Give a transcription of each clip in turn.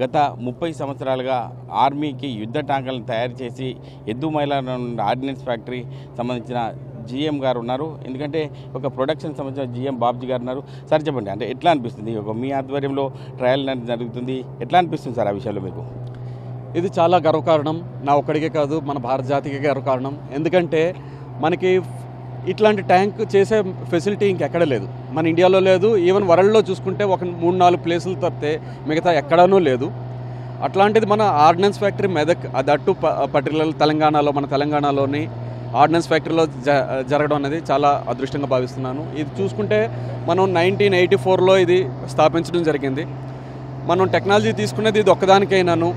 గత 30 సంవత్సరాలుగా ఆర్మీకి యుద్ధ ట్యాంకులను తయారు చేసి ఎద్దుమైల ఆర్డినెన్స్ ఫ్యాక్టరీ సంబంధించిన జీఎం గారు ఉన్నారు. ఎందుకంటే ఒక ప్రొడక్షన్ సంబంధించిన జీఎం బాబ్జీ గారు ఉన్నారు. సార్ చెప్పండి, అంటే ఎట్లా అనిపిస్తుంది ఒక మీ ఆధ్వర్యంలో ట్రయల్ జరుగుతుంది, ఎట్లా అనిపిస్తుంది సార్ ఆ విషయంలో మీకు? ఇది చాలా గర్వకారణం, నా ఒక్కడికే కాదు మన భారత జాతికి గర్వకారణం. ఎందుకంటే మనకి ఇట్లాంటి ట్యాంక్ చేసే ఫెసిలిటీ ఇంకెక్కడ లేదు, మన ఇండియాలో లేదు. ఈవెన్ వరల్డ్లో చూసుకుంటే ఒక 3-4 ప్లేసులు తప్పితే మిగతా ఎక్కడనూ లేదు. అట్లాంటిది మన ఆర్డినెన్స్ ఫ్యాక్టరీ మెదక్, అదట్టు పర్టికులర్ తెలంగాణలో, మన తెలంగాణలోని ఆర్డినెన్స్ ఫ్యాక్టరీలో జరగడం అనేది చాలా అదృష్టంగా భావిస్తున్నాను. ఇది చూసుకుంటే మనం 1984లో ఇది స్థాపించడం జరిగింది. మనం టెక్నాలజీ తీసుకునేది ఇది ఒక్కదానికైనాను,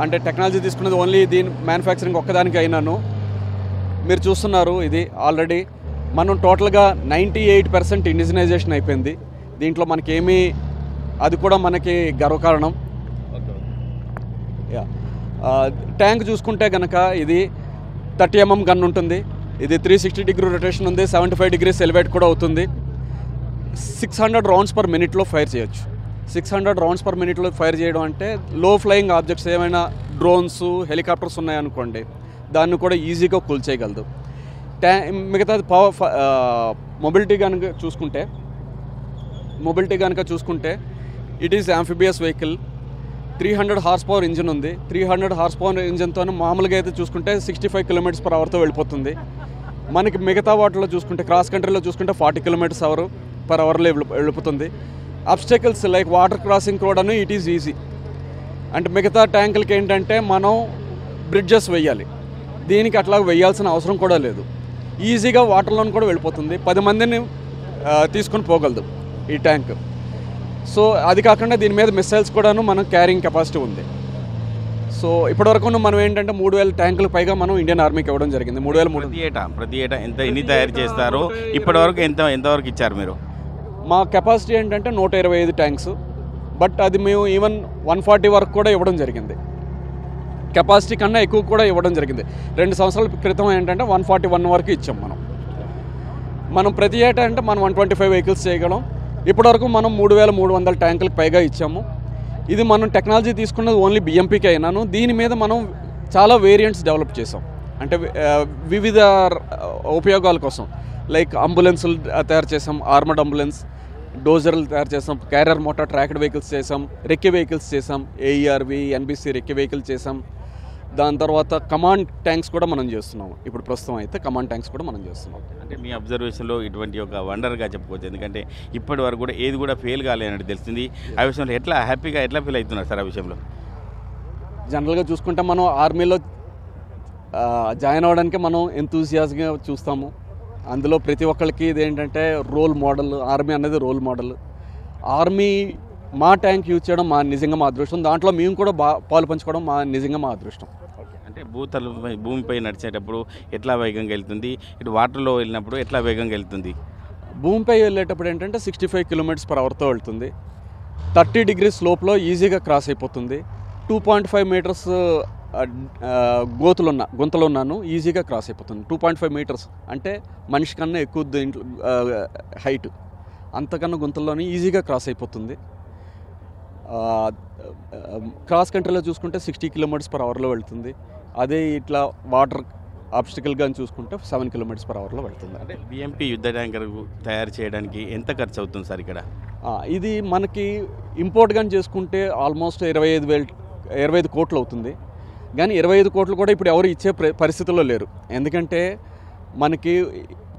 అంటే టెక్నాలజీ తీసుకునేది ఓన్లీ దీని మ్యానుఫ్యాక్చరింగ్ ఒక్కదానికి అయినాను. మీరు చూస్తున్నారు, ఇది ఆల్రెడీ మనం టోటల్గా 98% ఇండిజినైజేషన్ అయిపోయింది. దీంట్లో మనకేమీ, అది కూడా మనకి గర్వకారణం. ట్యాంక్ చూసుకుంటే కనుక ఇది 30 mm గన్ ఉంటుంది. ఇది 360 డిగ్రీ రొటేషన్ ఉంది, 75 degrees ఎలివేట్ కూడా అవుతుంది. 600 rounds per minute ఫైర్ చేయొచ్చు. 600 rounds per minute ఫైర్ చేయడం అంటే లో ఫ్లయింగ్ ఆబ్జెక్ట్స్ ఏమైనా డ్రోన్స్, హెలికాప్టర్స్ ఉన్నాయనుకోండి, దాన్ని కూడా ఈజీగా కూల్చేయగలదు. మిగతాది మొబిలిటీ కనుక చూసుకుంటే it is amphibious vehicle. 300 horsepower engine ఉంది. 300 horsepower ఇంజిన్తో మామూలుగా అయితే చూసుకుంటే 65 km/hతో వెళ్ళిపోతుంది. మనకి మిగతా వాటిలో చూసుకుంటే, క్రాస్ కంట్రీలో చూసుకుంటే 40 km/hలో వెళ్ళిపోతుంది. అబ్స్టకిల్స్ లైక్ వాటర్ క్రాసింగ్ కూడాను ఇట్ ఈజ్ ఈజీ. అంటే మిగతా ట్యాంకులకి ఏంటంటే మనం బ్రిడ్జెస్ వేయాలి, దీనికి అట్లా వేయాల్సిన అవసరం కూడా లేదు. ఈజీగా వాటర్లోని కూడా వెళ్ళిపోతుంది. 10 మందిని తీసుకొని పోగలదు ఈ ట్యాంక్. సో అది కాకుండా దీని మీద మిసైల్స్ కూడాను మనం క్యారింగ్ కెపాసిటీ ఉంది. సో ఇప్పటివరకు మనం ఏంటంటే 3000 ట్యాంకులు పైగా మనం ఇండియన్ ఆర్మీకి ఇవ్వడం జరిగింది. 3000 ప్రతి ఏటా ఎన్ని తయారు చేస్తారో ఇప్పటివరకు ఎంతవరకు ఇచ్చారు మీరు? మా కెపాసిటీ ఏంటంటే 125 ట్యాంక్స్. బట్ అది మేము ఈవెన్ 140 వరకు కూడా ఇవ్వడం జరిగింది. కెపాసిటీ కన్నా ఎక్కువ కూడా ఇవ్వడం జరిగింది. 2 సంవత్సరాల క్రితం ఏంటంటే 141 వరకు ఇచ్చాం. మనం ప్రతి ఏటా అంటే మనం 125 వెహికల్స్ చేయగలం. ఇప్పటివరకు మనం 3300 ట్యాంకులకు పైగా ఇచ్చాము. ఇది మనం టెక్నాలజీ తీసుకున్నది ఓన్లీ బిఎంపీకి అయినాను. దీని మీద మనం చాలా వేరియంట్స్ డెవలప్ చేసాం, అంటే వివిధ ఉపయోగాల కోసం. లైక్ అంబులెన్సులు తయారు చేసాం, ఆర్మర్డ్ అంబులెన్స్, డోజర్లు తయారు చేసాం, క్యారియర్ మోటార్ ట్రాక్డ్ వెహికల్స్ చేసాం, రెక్కి వెహికల్స్ చేసాం, ఏఈఆర్వి, ఎన్బిసి రెక్కి వెహికల్ చేసాం. దాని తర్వాత కమాండ్ ట్యాంక్స్ కూడా మనం చేస్తున్నాము. ఇప్పుడు ప్రస్తుతం అయితే కమాండ్ ట్యాంక్స్ కూడా మనం చేస్తున్నాం. అంటే మీ అబ్జర్వేషన్లో ఇటువంటి ఒక వండర్గా చెప్పుకోవచ్చు. ఎందుకంటే ఇప్పటి వరకు కూడా ఏది కూడా ఫెయిల్ కాలేనట్టు తెలిసింది. ఆ విషయంలో ఎట్లా హ్యాపీగా ఎట్లా ఫీల్ అవుతున్నారు సార్ ఆ విషయంలో? జనరల్గా చూసుకుంటే మనం ఆర్మీలో జాయిన్ అవ్వడానికి మనం ఎంతూజియాస్గా చూస్తాము. అందులో ప్రతి ఒక్కరికి ఇది ఏంటంటే రోల్ మోడల్, ఆర్మీ అనేది రోల్ మోడల్. ఆర్మీ మా ట్యాంక్ యూజ్ చేయడం నిజంగా మా అదృష్టం. దాంట్లో మేము కూడా పాలు పంచుకోవడం నిజంగా మా అదృష్టం. అంటే భూమిపై నడిచేటప్పుడు ఎట్లా వేగంగా వెళ్తుంది, ఇటు వాటర్లో వెళ్ళినప్పుడు ఎట్లా వేగంగా వెళ్తుంది? భూమిపై వెళ్ళేటప్పుడు ఏంటంటే 65 km/hతో వెళ్తుంది. 30 degrees స్లోప్లో ఈజీగా క్రాస్ అయిపోతుంది. 2.5 meters గుంతలున్నాను, ఈజీగా క్రాస్ అయిపోతుంది. 2.5 meters అంటే మనిషి కన్నా ఎక్కువ దీంట్లో హైట్, అంతకన్నా గుంతల్లోనే ఈజీగా క్రాస్ అయిపోతుంది. క్రాస్ కంట్రీలో చూసుకుంటే 60 km/hలో వెళ్తుంది. అదే ఇట్లా వాటర్ ఆబ్స్టికల్గా చూసుకుంటే 7 km/hలో వెళ్తుంది. అంటే బిఎంపీ యుద్ధ ట్యాంకర్ తయారు చేయడానికి ఎంత ఖర్చు అవుతుంది సార్ ఇక్కడ? ఇది మనకి ఇంపోర్ట్ కానీ చేసుకుంటే ఆల్మోస్ట్ 25 కోట్లు అవుతుంది. కానీ 25 కోట్లు కూడా ఇప్పుడు ఎవరు ఇచ్చే పరిస్థితుల్లో లేరు. ఎందుకంటే మనకి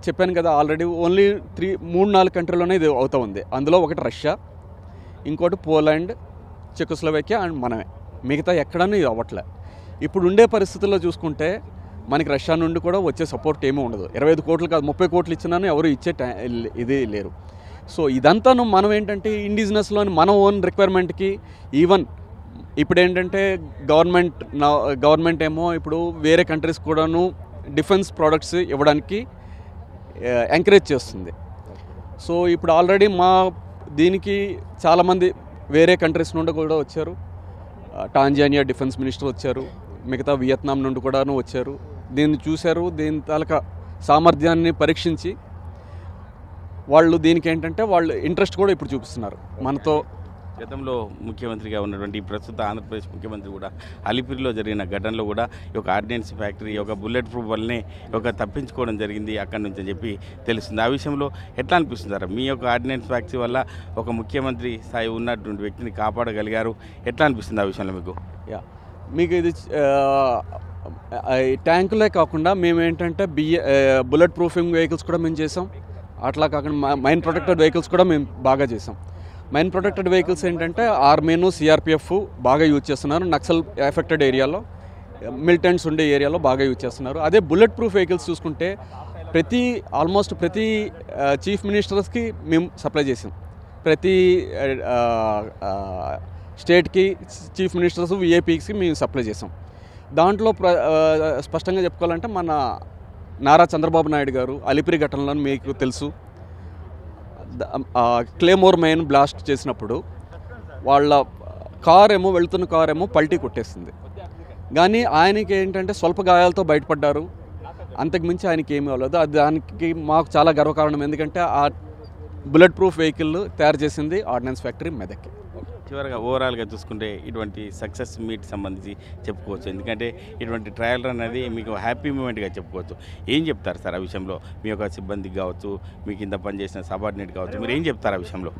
చెప్పాను కదా ఆల్రెడీ, ఓన్లీ 3-4 కంట్రీలోనే ఇది అవుతూ ఉంది. అందులో ఒకటి రష్యా, ఇంకోటి పోలాండ్, చెకోస్లోవేకియా అండ్ మనమే. మిగతా ఎక్కడనూ ఇది అవ్వట్లే. ఇప్పుడు ఉండే పరిస్థితుల్లో చూసుకుంటే మనకి రష్యా నుండి కూడా వచ్చే సపోర్ట్ ఏమీ ఉండదు. 25 కోట్లు కాదు, 30 కోట్లు ఇచ్చినాను ఎవరు ఇచ్చే ఇది లేరు. సో ఇదంతాను మనం ఏంటంటే ఇండిజినస్లోని మన ఓన్ రిక్వైర్మెంట్కి, ఈవెన్ ఇప్పుడు ఏంటంటే గవర్నమెంట్ ఏమో ఇప్పుడు వేరే కంట్రీస్ కూడాను డిఫెన్స్ ప్రోడక్ట్స్ ఇవ్వడానికి ఎంకరేజ్ చేస్తుంది. సో ఇప్పుడు ఆల్రెడీ దీనికి చాలామంది వేరే కంట్రీస్ నుండి కూడా వచ్చారు. టాంజానియా డిఫెన్స్ మినిస్టర్ వచ్చారు, మిగతా వియత్నాం నుండి కూడాను వచ్చారు. దీన్ని చూశారు, దీని తాలూకా సామర్థ్యాన్ని పరీక్షించి వాళ్ళు దీనికి ఏంటంటే వాళ్ళు ఇంట్రెస్ట్ కూడా ఇప్పుడు చూపిస్తున్నారు. మనతో గతంలో ముఖ్యమంత్రిగా ఉన్నటువంటి ప్రస్తుత ఆంధ్రప్రదేశ్ ముఖ్యమంత్రి కూడా అలిపిరిలో జరిగిన ఘటనలో కూడా ఈ యొక్క ఆర్డినెన్స్ ఫ్యాక్టరీ ఒక బుల్లెట్ ప్రూఫ్ వల్లనే ఒక తప్పించుకోవడం జరిగింది అక్కడి నుంచి అని చెప్పి తెలుస్తుంది. ఆ విషయంలో ఎట్లా అనిపిస్తుంది సార్? మీ యొక్క ఆర్డినెన్స్ ఫ్యాక్టరీ వల్ల ఒక ముఖ్యమంత్రి స్థాయి ఉన్నటువంటి వ్యక్తిని కాపాడగలిగారు, ఎట్లా అనిపిస్తుంది ఆ విషయంలో మీకు? యా, మీకు ఇది ఈ ట్యాంకులే కాకుండా మేము ఏంటంటే బుల్లెట్ ప్రూఫింగ్ వెహికల్స్ కూడా మేము చేసాం. అట్లా కాకుండా మైన్ ప్రొటెక్టెడ్ వెహికల్స్ కూడా మేము బాగా చేసాం. మైన్ ప్రొటెక్టెడ్ వెహికల్స్ ఏంటంటే ఆర్మీను సిఆర్పిఎఫ్ బాగా యూజ్ చేస్తున్నారు. నక్సల్ ఎఫెక్టెడ్ ఏరియాలో, మిలిటెంట్స్ ఉండే ఏరియాలో బాగా యూజ్ చేస్తున్నారు. అదే బుల్లెట్ ప్రూఫ్ వెహికల్స్ చూసుకుంటే ఆల్మోస్ట్ ప్రతి చీఫ్ మినిస్టర్స్కి మేము సప్లై చేసాం. ప్రతి స్టేట్కి చీఫ్ మినిస్టర్స్ విఐపీకి మేము సప్లై చేసాం. దాంట్లో స్పష్టంగా చెప్పుకోవాలంటే మన నారా చంద్రబాబు నాయుడు గారు అలిపిరి ఘటనలో మీకు తెలుసు, క్లేమోర్ మైన్ బ్లాస్ట్ చేసినప్పుడు వాళ్ళ వెళ్తున్న కారేమో పల్టీ కొట్టేసింది. కానీ ఆయనకి ఏంటంటే స్వల్ప గాయాలతో బయటపడ్డారు. అంతకుమించి ఆయనకి ఏమీ అవ్వలేదు. దానికి మాకు చాలా గర్వకారణం. ఎందుకంటే ఆ బుల్లెట్ ప్రూఫ్ వెహికల్ తయారు చేసింది ఆర్డినెన్స్ ఫ్యాక్టరీ మెదక్. చివరిగా ఓవరాల్గా చూసుకుంటే ఇటువంటి సక్సెస్ మీట్ సంబంధించి చెప్పుకోవచ్చు. ఎందుకంటే ఇటువంటి ట్రయల్ రన్ అనేది మీకు హ్యాపీ మూమెంట్గా చెప్పుకోవచ్చు. ఏం చెప్తారు సార్ ఆ విషయంలో? మీ యొక్క సిబ్బందికి కావచ్చు, మీ కింద పనిచేసిన సబార్డినేట్ కావచ్చు, మీరు ఏం చెప్తారు ఆ విషయంలో?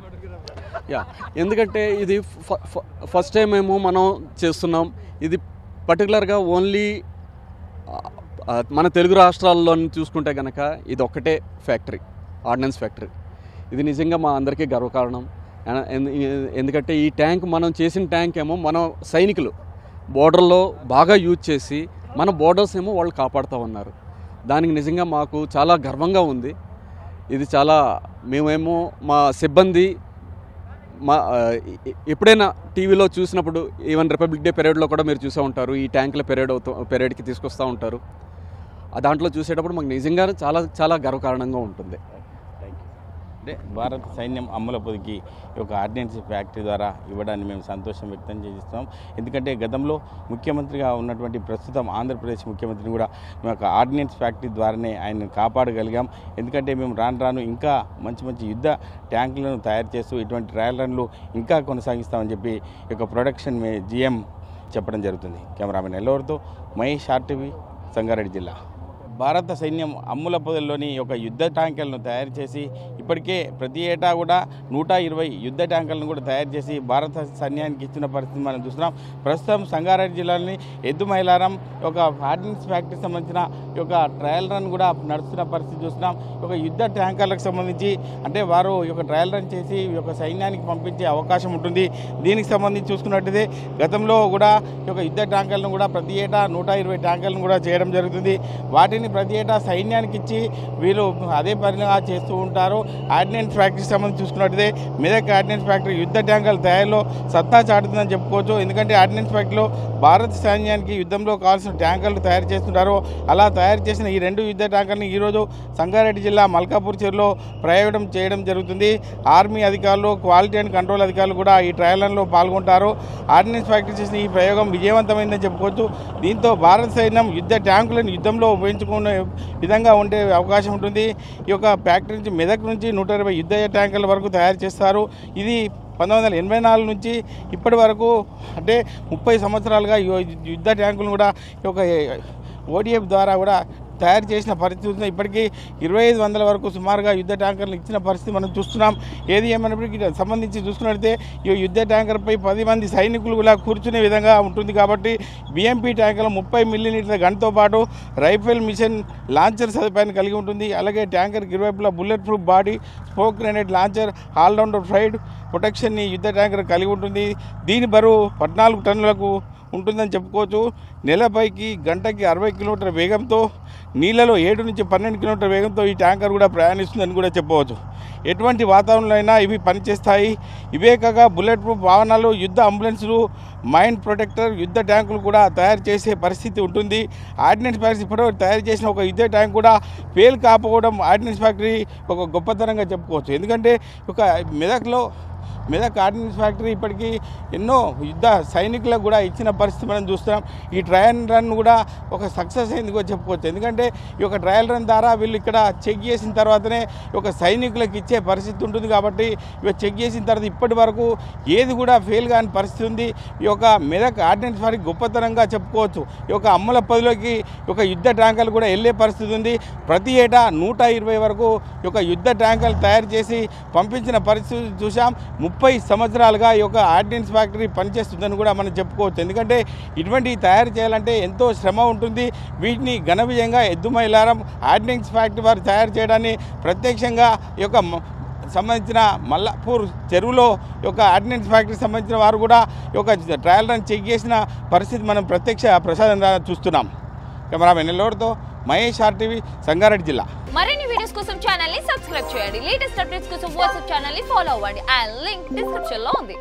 యా, ఎందుకంటే ఇది ఫస్ట్ టైం ఏమో మనం చేస్తున్నాం. ఇది పర్టికులర్గా ఓన్లీ మన తెలుగు రాష్ట్రాల్లో చూసుకుంటే కనుక ఇది ఒక్కటే ఫ్యాక్టరీ, ఆర్డినెన్స్ ఫ్యాక్టరీ. ఇది నిజంగా మా అందరికీ గర్వకారణం. ఎందుకంటే ఈ ట్యాంక్, మనం చేసిన ట్యాంక్ ఏమో మన సైనికులు బోర్డర్లో బాగా యూజ్ చేసి మన బోర్డర్స్ ఏమో వాళ్ళు కాపాడుతూ ఉన్నారు. దానికి నిజంగా మాకు చాలా గర్వంగా ఉంది. ఇది చాలా మేమేమో మా సిబ్బంది ఎప్పుడైనా టీవీలో చూసినప్పుడు, ఈవెన్ రిపబ్లిక్ డే పెరేడ్లో కూడా మీరు చూసే ఉంటారు, ఈ ట్యాంకుల పెరేడ్కి తీసుకొస్తూ ఉంటారు. దాంట్లో చూసేటప్పుడు మాకు నిజంగా చాలా చాలా గర్వకారణంగా ఉంటుంది. అంటే భారత సైన్యం అమ్ముల పొదికి ఒక ఆర్డినెన్స్ ఫ్యాక్టరీ ద్వారా ఇవ్వడాన్ని మేము సంతోషం వ్యక్తం చేస్తున్నాం. ఎందుకంటే గతంలో ముఖ్యమంత్రిగా ఉన్నటువంటి ప్రస్తుతం ఆంధ్రప్రదేశ్ ముఖ్యమంత్రిని కూడా మేము ఒక ఆర్డినెన్స్ ఫ్యాక్టరీ ద్వారానే ఆయన కాపాడగలిగాం. ఎందుకంటే మేము రాను ఇంకా మంచి మంచి యుద్ధ ట్యాంకులను తయారు చేస్తూ ఇటువంటి ట్రయల్ రన్లు ఇంకా కొనసాగిస్తామని చెప్పి ఈ యొక్క ప్రొడక్షన్ జిఎం చెప్పడం జరుగుతుంది. కెమెరామెన్ ఎల్లవరితో మహేష్, ఆర్టీవీ, సంగారెడ్డి జిల్లా. భారత సైన్యం అమ్ముల పొదల్లోని ఒక యుద్ధ ట్యాంకర్లను తయారు చేసి ఇప్పటికే ప్రతి ఏటా కూడా 120 యుద్ధ ట్యాంకర్లను కూడా తయారు చేసి భారత సైన్యానికి ఇచ్చిన పరిస్థితి మనం చూస్తున్నాం. ప్రస్తుతం సంగారెడ్డి జిల్లాలోని ఎద్దుమైలారం ఒక ఆర్డినెన్స్ ఫ్యాక్టరీకి సంబంధించిన ఒక ట్రయల్ రన్ కూడా నడుస్తున్న పరిస్థితి చూస్తున్నాం. ఒక యుద్ధ ట్యాంకర్లకు సంబంధించి అంటే వారు ఒక ట్రయల్ రన్ చేసి ఒక సైన్యానికి పంపించే అవకాశం ఉంటుంది. దీనికి సంబంధించి చూసుకున్నట్టయితే గతంలో కూడా ఒక యుద్ధ ట్యాంకర్లను కూడా ప్రతి ఏటా 120 ట్యాంకర్లను కూడా చేయడం జరుగుతుంది. వాటిని ప్రతి ఏటా సైన్యానికి ఇచ్చి వీళ్ళు అదే పనిగా చేస్తూ ఉంటారు. ఆర్డినెన్స్ ఫ్యాక్టరీకి సంబంధించి చూసుకున్నట్టయితే మెదక్ ఆర్డినెన్స్ ఫ్యాక్టరీ యుద్ధ ట్యాంకర్ల తయారీలో సత్తా చాటుతుందని చెప్పుకోవచ్చు. ఎందుకంటే ఆర్డినెన్స్ ఫ్యాక్టరీలో భారత సైన్యానికి యుద్ధంలో కావాల్సిన ట్యాంకర్లు తయారు చేస్తుంటారు. అలా తయారు చేసిన ఈ 2 యుద్ధ ట్యాంకర్ని ఈరోజు సంగారెడ్డి జిల్లా మల్కాపూర్ చెరువులో ప్రయోగం చేయడం జరుగుతుంది. ఆర్మీ అధికారులు, క్వాలిటీ అండ్ కంట్రోల్ అధికారులు కూడా ఈ ట్రయల్ రన్లో పాల్గొంటారు. ఆర్డినెన్స్ ఫ్యాక్టరీ చేసిన ఈ ప్రయోగం విజయవంతమైందని చెప్పుకోవచ్చు. దీంతో భారత సైన్యం యుద్ధ ట్యాంకులను యుద్ధంలో ఉపయోగించుకునే విధంగా ఉండే అవకాశం ఉంటుంది. ఈ యొక్క ఫ్యాక్టరీ నుంచి మెదక్ నుంచి 120 యుద్ధ ట్యాంకర్ల వరకు తయారు చేస్తారు. ఇది 1984 నుంచి ఇప్పటి వరకు అంటే 30 సంవత్సరాలుగా యుద్ధ ట్యాంకులను కూడా ఈ యొక్క ఓడిఎఫ్ ద్వారా కూడా తయారు చేసిన పరిస్థితి. ఇప్పటికీ 2500 వరకు సుమారుగా యుద్ధ ట్యాంకర్లు ఇచ్చిన పరిస్థితి మనం చూస్తున్నాం. ఏది ఏమైనప్పటికీ సంబంధించి చూసుకున్నట్లయితే ఈ యుద్ధ ట్యాంకర్పై 10 మంది సైనికులు కూడా కూర్చునే విధంగా ఉంటుంది. కాబట్టి బిఎంపీ ట్యాంకర్లు 30 మిల్లీలీటర్ల గన్తో పాటు రైఫిల్ మిషన్ లాంచర్ సదుపాయాన్ని కలిగి ఉంటుంది. అలాగే ట్యాంకర్కి ఇరువైపులా bullet proof body, smoke grenade launcher, all rounder ఫైడ్ ప్రొటెక్షన్ని యుద్ధ ట్యాంకర్ కలిగి ఉంటుంది. దీని బరువు 14 టన్నులకు ఉంటుందని చెప్పుకోవచ్చు. నెలపైకి గంటకి 60 కిలోమీటర్ల వేగంతో, నీళ్ళలో 7 నుంచి 12 కిలోమీటర్ల వేగంతో ఈ ట్యాంకర్ కూడా ప్రయాణిస్తుందని కూడా చెప్పవచ్చు. ఎటువంటి వాతావరణంలో అయినా ఇవి పనిచేస్తాయి. ఇవే కాక బుల్లెట్ ప్రూఫ్ వాహనాలు, యుద్ధ అంబులెన్సులు, మైన్ ప్రొటెక్టర్, యుద్ధ ట్యాంకులు కూడా తయారు చేసే పరిస్థితి ఉంటుంది. ఆర్డినెన్స్ ఫ్యాక్టరీ ఇప్పటివరకు తయారు చేసిన ఒక యుద్ధ ట్యాంక్ కూడా ఫెయిల్ కాకపోవడం ఆర్డినెన్స్ ఫ్యాక్టరీ ఒక గొప్పతనంగా చెప్పుకోవచ్చు. ఎందుకంటే ఒక మెదక్లో మెదక్ ఆర్డినెన్స్ ఫ్యాక్టరీ ఇప్పటికీ ఎన్నో యుద్ధ సైనికులకు కూడా ఇచ్చిన పరిస్థితి మనం చూస్తున్నాం. ఈ ట్రయల్ రన్ కూడా ఒక సక్సెస్ అయింది కూడా చెప్పుకోవచ్చు. ఎందుకంటే ఈ యొక్క ట్రయల్ రన్ ద్వారా వీళ్ళు ఇక్కడ చెక్ చేసిన తర్వాతనే ఒక సైనికులకు ఇచ్చే పరిస్థితి ఉంటుంది. కాబట్టి ఇవి చెక్ చేసిన తర్వాత ఇప్పటి వరకు ఏది కూడా ఫెయిల్ కాని పరిస్థితి ఉంది. ఈ యొక్క మెదక్ ఆర్డినెన్స్ ఫ్యాక్టరీ గొప్పతనంగా చెప్పుకోవచ్చు. ఈ యొక్క అమ్మల పదిలోకి ఒక యుద్ధ ట్యాంకర్లు కూడా వెళ్ళే పరిస్థితి ఉంది. ప్రతి ఏటా 120 వరకు ఈ యొక్క యుద్ధ ట్యాంకర్లు తయారు చేసి పంపించిన పరిస్థితి చూసాం. 30 సంవత్సరాలుగా ఈ యొక్క ఆర్డినెన్స్ ఫ్యాక్టరీ పనిచేస్తుందని కూడా మనం చెప్పుకోవచ్చు. ఎందుకంటే ఇటువంటి తయారు చేయాలంటే ఎంతో శ్రమ ఉంటుంది. వీటిని ఘన విజయంగా ఎద్దుమైలారం ఆర్డినెన్స్ ఫ్యాక్టరీ వారు తయారు చేయడాన్ని ప్రత్యక్షంగా ఈ యొక్క సంబంధించిన మల్లాపూర్ చెరువులో ఈ యొక్క ఆర్డినెన్స్ ఫ్యాక్టరీకి సంబంధించిన వారు కూడా ఈ యొక్క ట్రయల్ రన్ చెక్ చేసిన పరిస్థితి మనం ప్రత్యక్ష ప్రసాదంగా చూస్తున్నాం. కెమెరామెన్ ఎల్లోడ్తో మహేష్ ఆర్టీవీ సంగారెడ్డి జిల్లా. మరిన్ని వీడియోస్ కోసం ఛానల్ ని సబ్స్క్రైబ్ చేయండి. లేటెస్ట్ అప్డేట్స్ కోసం వాట్సాప్ ఛానల్ ని ఫాలో అవ్వండి. ఆ లింక్ డిస్క్రిప్షన్ లో ఉంది.